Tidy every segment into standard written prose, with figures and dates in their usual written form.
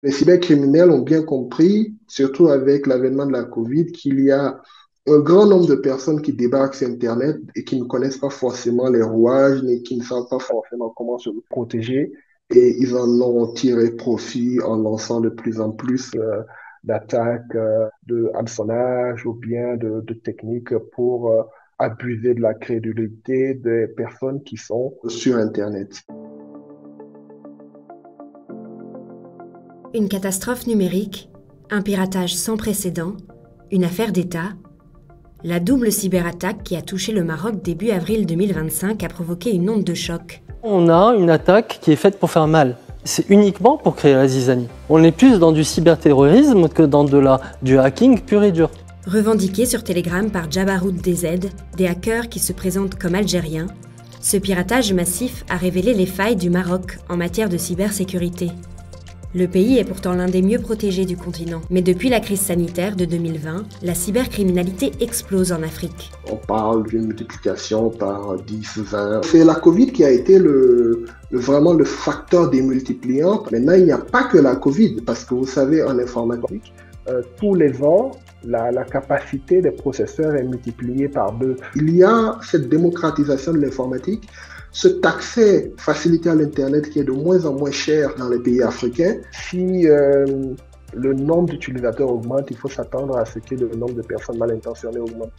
Les cybercriminels ont bien compris, surtout avec l'avènement de la COVID, qu'il y a un grand nombre de personnes qui débarquent sur Internet et qui ne connaissent pas forcément les rouages, ni qui ne savent pas forcément comment se protéger. Et ils en ont tiré profit en lançant de plus en plus d'attaques de hameçonnage ou bien de techniques pour abuser de la crédulité des personnes qui sont sur Internet. Une catastrophe numérique, un piratage sans précédent, une affaire d'État. La double cyberattaque qui a touché le Maroc début avril 2025 a provoqué une onde de choc. On a une attaque qui est faite pour faire mal. C'est uniquement pour créer la zizanie. On est plus dans du cyberterrorisme que dans du hacking pur et dur. Revendiqué sur Telegram par Jabarout DZ, des hackers qui se présentent comme algériens, ce piratage massif a révélé les failles du Maroc en matière de cybersécurité. Le pays est pourtant l'un des mieux protégés du continent. Mais depuis la crise sanitaire de 2020, la cybercriminalité explose en Afrique. On parle d'une multiplication par 10, 20. C'est la COVID qui a été vraiment le facteur démultipliant. Maintenant, il n'y a pas que la COVID, parce que vous savez, en informatique, tous les ans, la capacité des processeurs est multipliée par 2. Il y a cette démocratisation de l'informatique, cet accès facilité à l'Internet qui est de moins en moins cher dans les pays africains. Si le nombre d'utilisateurs augmente, il faut s'attendre à ce que le nombre de personnes mal intentionnées augmente.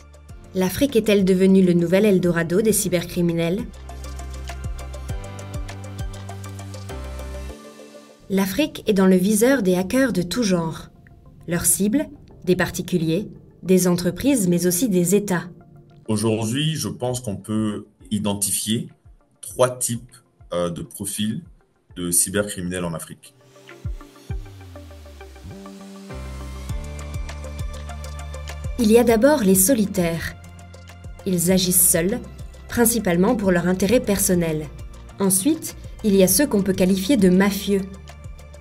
L'Afrique est-elle devenue le nouvel Eldorado des cybercriminels ? L'Afrique est dans le viseur des hackers de tout genre. Leur cible, des particuliers, des entreprises, mais aussi des États. Aujourd'hui, je pense qu'on peut identifier 3 types de profils de cybercriminels en Afrique. Il y a d'abord les solitaires. Ils agissent seuls, principalement pour leur intérêt personnel. Ensuite, il y a ceux qu'on peut qualifier de mafieux.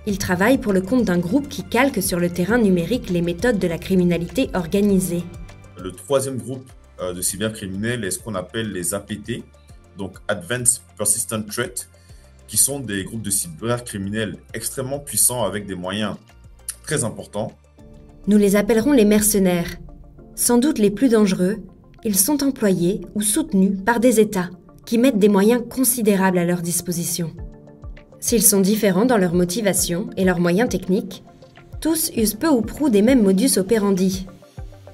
Ils travaillent pour le compte d'un groupe qui calque sur le terrain numérique les méthodes de la criminalité organisée. Le troisième groupe de cybercriminels est ce qu'on appelle les APT, donc Advanced Persistent Threat, qui sont des groupes de cybercriminels extrêmement puissants avec des moyens très importants. Nous les appellerons les mercenaires. Sans doute les plus dangereux, ils sont employés ou soutenus par des États qui mettent des moyens considérables à leur disposition. S'ils sont différents dans leur motivation et leurs moyens techniques, tous usent peu ou prou des mêmes modus operandi.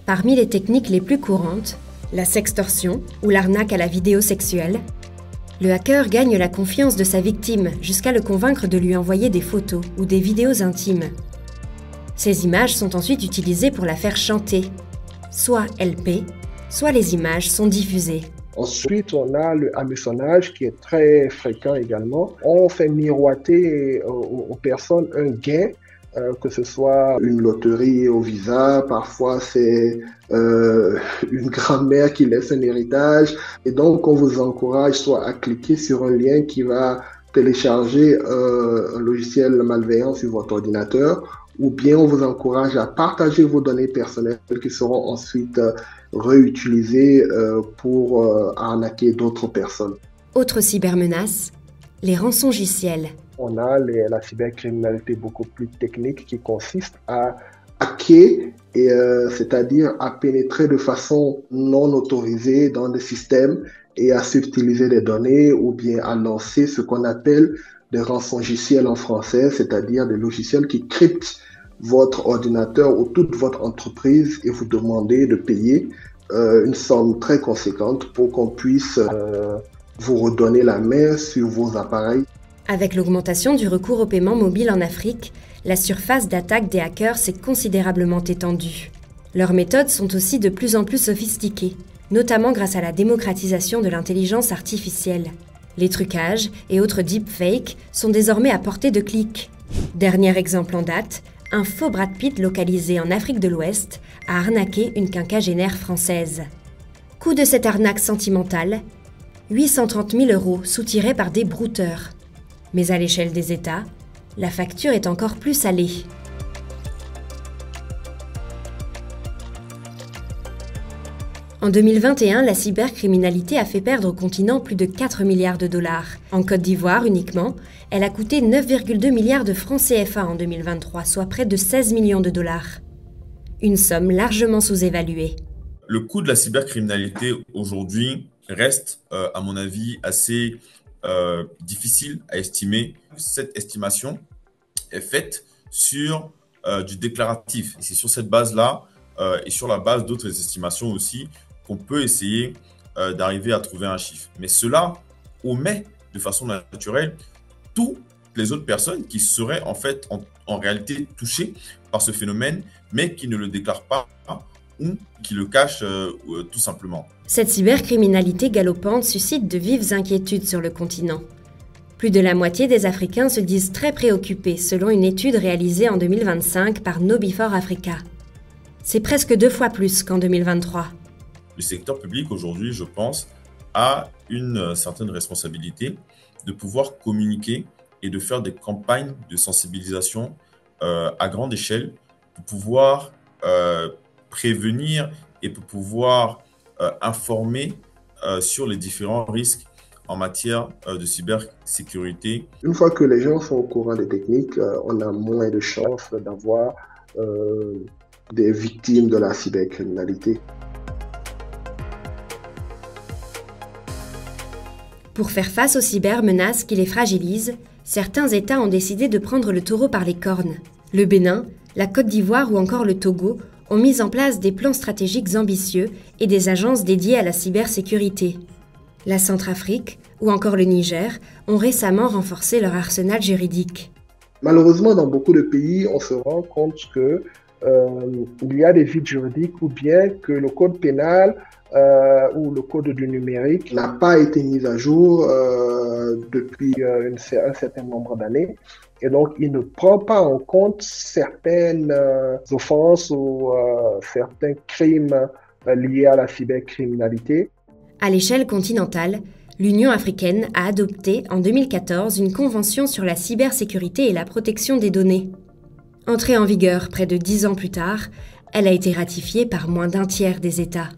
Parmi les techniques les plus courantes, la sextorsion ou l'arnaque à la vidéo sexuelle, le hacker gagne la confiance de sa victime jusqu'à le convaincre de lui envoyer des photos ou des vidéos intimes. Ces images sont ensuite utilisées pour la faire chanter. Soit elle paie, soit les images sont diffusées. Ensuite, on a le hameçonnage qui est très fréquent également. On fait miroiter aux personnes un gain, que ce soit une loterie au Visa, parfois c'est une grand-mère qui laisse un héritage. Et donc, on vous encourage soit à cliquer sur un lien qui va télécharger un logiciel malveillant sur votre ordinateur, ou bien on vous encourage à partager vos données personnelles qui seront ensuite réutilisées pour arnaquer d'autres personnes. Autre cybermenace, les rançongiciels. On a la cybercriminalité beaucoup plus technique qui consiste à hacker, c'est-à-dire à pénétrer de façon non autorisée dans des systèmes et à subtiliser des données ou bien à lancer ce qu'on appelle des rançongiciels en français, c'est-à-dire des logiciels qui cryptent votre ordinateur ou toute votre entreprise et vous demander de payer une somme très conséquente pour qu'on puisse vous redonner la main sur vos appareils. Avec l'augmentation du recours au paiement mobile en Afrique, la surface d'attaque des hackers s'est considérablement étendue. Leurs méthodes sont aussi de plus en plus sophistiquées, notamment grâce à la démocratisation de l'intelligence artificielle. Les trucages et autres deepfakes sont désormais à portée de clic. Dernier exemple en date, un faux Brad Pitt localisé en Afrique de l'Ouest a arnaqué une quinquagénaire française. Coût de cette arnaque sentimentale, 830 000 € soutirés par des brouteurs. Mais à l'échelle des États, la facture est encore plus salée. En 2021, la cybercriminalité a fait perdre au continent plus de 4 milliards de dollars. En Côte d'Ivoire uniquement, elle a coûté 9,2 milliards de francs CFA en 2023, soit près de 16 millions de dollars. Une somme largement sous-évaluée. Le coût de la cybercriminalité aujourd'hui reste, à mon avis, assez difficile à estimer. Cette estimation est faite sur du déclaratif. C'est sur cette base-là et sur la base d'autres estimations aussi qu'on peut essayer d'arriver à trouver un chiffre. Mais cela omet de façon naturelle toutes les autres personnes qui seraient en fait en réalité touchées par ce phénomène, mais qui ne le déclarent pas ou qui le cachent tout simplement. Cette cybercriminalité galopante suscite de vives inquiétudes sur le continent. Plus de la moitié des Africains se disent très préoccupés selon une étude réalisée en 2025 par KnowBe4 Africa. C'est presque 2 fois plus qu'en 2023. Le secteur public aujourd'hui, je pense, a une certaine responsabilité de pouvoir communiquer et de faire des campagnes de sensibilisation à grande échelle pour pouvoir prévenir et pour pouvoir informer sur les différents risques en matière de cybersécurité. Une fois que les gens sont au courant des techniques, on a moins de chances d'avoir des victimes de la cybercriminalité. Pour faire face aux cybermenaces qui les fragilisent, certains États ont décidé de prendre le taureau par les cornes. Le Bénin, la Côte d'Ivoire ou encore le Togo ont mis en place des plans stratégiques ambitieux et des agences dédiées à la cybersécurité. La Centrafrique ou encore le Niger ont récemment renforcé leur arsenal juridique. Malheureusement, dans beaucoup de pays, on se rend compte que il y a des vides juridiques ou bien que le code pénal ou le code du numérique n'a pas été mis à jour depuis un certain nombre d'années. Et donc, il ne prend pas en compte certaines offenses ou certains crimes liés à la cybercriminalité. À l'échelle continentale, l'Union africaine a adopté en 2014 une convention sur la cybersécurité et la protection des données. Entrée en vigueur près de 10 ans plus tard, elle a été ratifiée par moins d'un tiers des États.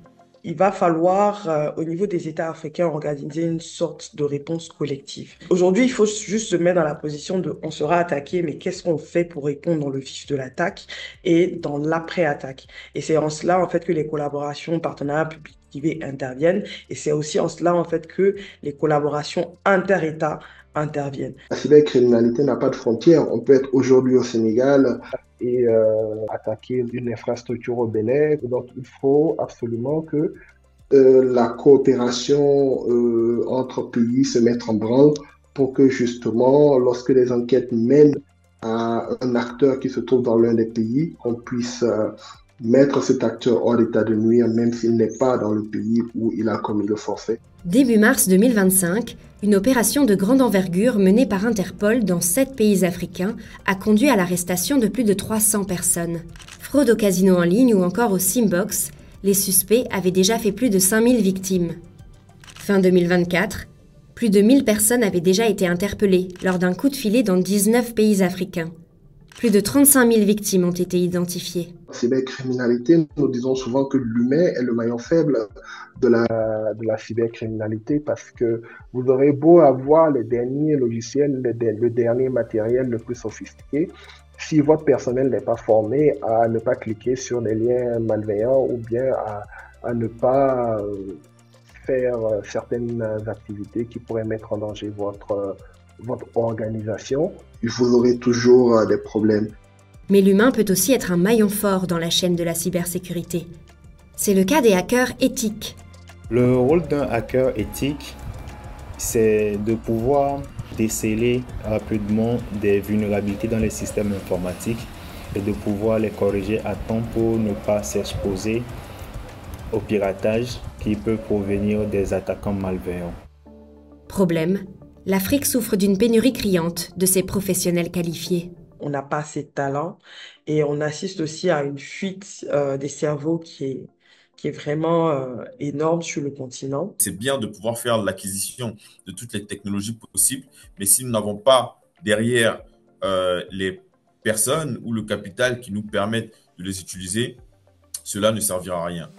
Il va falloir, au niveau des États africains, organiser une sorte de réponse collective. Aujourd'hui, il faut juste se mettre dans la position de on sera attaqué, mais qu'est-ce qu'on fait pour répondre dans le vif de l'attaque et dans l'après-attaque. Et c'est en cela, en fait, que les collaborations, partenariats publics-privés interviennent. Et c'est aussi en cela, en fait, que les collaborations inter-États interviennent. La cybercriminalité n'a pas de frontières. On peut être aujourd'hui au Sénégal et attaquer une infrastructure au Bénin. Donc, il faut absolument que la coopération entre pays se mette en branle pour que justement, lorsque les enquêtes mènent à un acteur qui se trouve dans l'un des pays, on puisse mettre cet acteur hors d'état de nuire, même s'il n'est pas dans le pays où il a commis le forfait. Début mars 2025, une opération de grande envergure menée par Interpol dans 7 pays africains a conduit à l'arrestation de plus de 300 personnes. Fraude au casino en ligne ou encore au Simbox, les suspects avaient déjà fait plus de 5000 victimes. Fin 2024, plus de 1000 personnes avaient déjà été interpellées lors d'un coup de filet dans 19 pays africains. Plus de 35 000 victimes ont été identifiées. La cybercriminalité, nous disons souvent que l'humain est le maillon faible de la cybercriminalité parce que vous aurez beau avoir les derniers logiciels, le dernier matériel le plus sophistiqué, si votre personnel n'est pas formé à ne pas cliquer sur des liens malveillants ou bien à ne pas faire certaines activités qui pourraient mettre en danger votre organisation, vous aurez toujours des problèmes. Mais l'humain peut aussi être un maillon fort dans la chaîne de la cybersécurité. C'est le cas des hackers éthiques. Le rôle d'un hacker éthique, c'est de pouvoir déceler rapidement des vulnérabilités dans les systèmes informatiques et de pouvoir les corriger à temps pour ne pas s'exposer au piratage qui peut provenir des attaquants malveillants. Problème, l'Afrique souffre d'une pénurie criante de ses professionnels qualifiés. On n'a pas assez de talent et on assiste aussi à une fuite des cerveaux qui est vraiment énorme sur le continent. C'est bien de pouvoir faire l'acquisition de toutes les technologies possibles, mais si nous n'avons pas derrière les personnes ou le capital qui nous permettent de les utiliser, cela ne servira à rien.